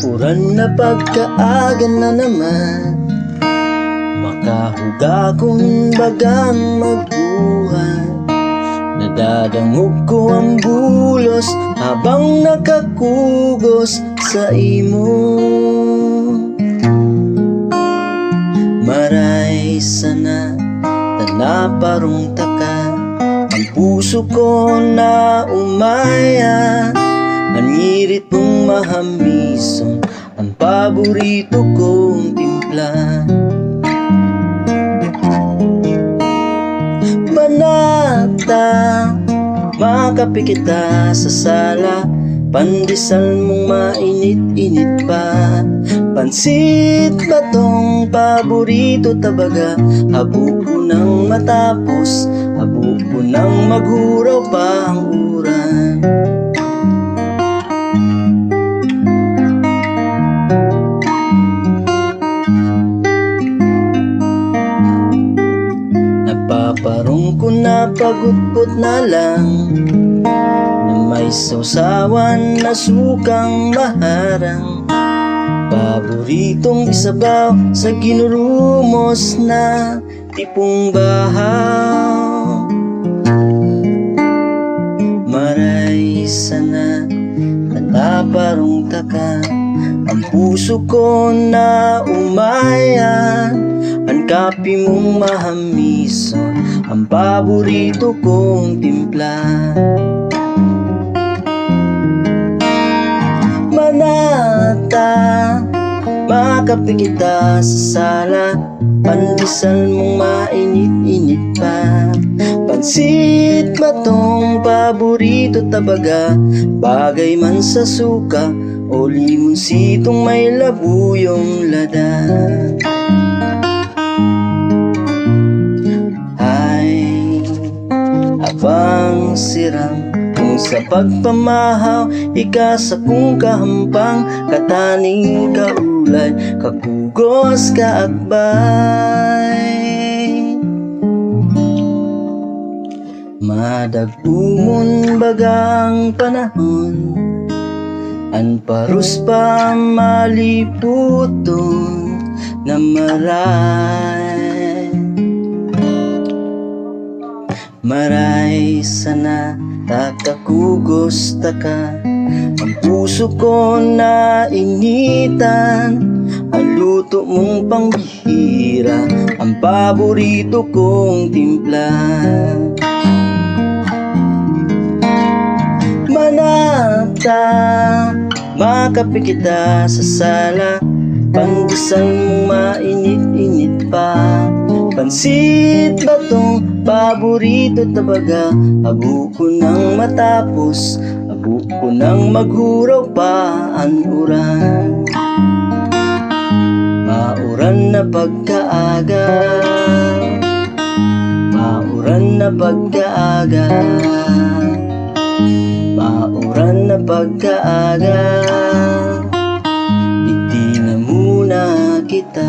Mauran na pagkaaga na naman, makahuga kung bagang magbuhat. Nadadangog ko ang bulos habang nakakugos sa imo. Maray sana tanaparong taka, ang puso ko na umaya. Manirit mong mahamison ang paborito kong timpla. Banata, makape kita sa sala, pandesal mong mainit-init pa. Pansit ba tong paborito tabaga? Habo ko nang matapos, habo ko nang maghuraw pa ang uran. Napaparong ko na pagutpot na lang, na may sausawan na sukang maharang. Paboritong isabaw sa ginurumos na tipong bahaw. Maray sana tanaparong taka, ang puso ko na umaya. Ang kape mong mahamison ang paborito kong timpla. Manata, makape kita sa sala, pandesal mong mainit-init pa. Pansit ba tong paborito tabaga? Bagay man sa suka o limonsitong may labuyong lada. Habang siram kung sa pagpamahaw, ikasa kong kahampang, kataning kaulay, kakugos kaakbay. Madagumon bagang panahon, an parus pa maliputon na maray. Maray sana takakugos taka, ang puso ko na initan. Ang luto mong pangbihira, ang paborito kong timpla. Manata, makape kita sa sala, pandesal mong mainit-init pa. Pansit ba tong paborito tabaga? Habo ko nang matapos, habo ko nang maghuraw pa ang uran. Mauran na pagkaaga, mauran na pagkaaga, mauran na pagkaaga. Iti na muna kita.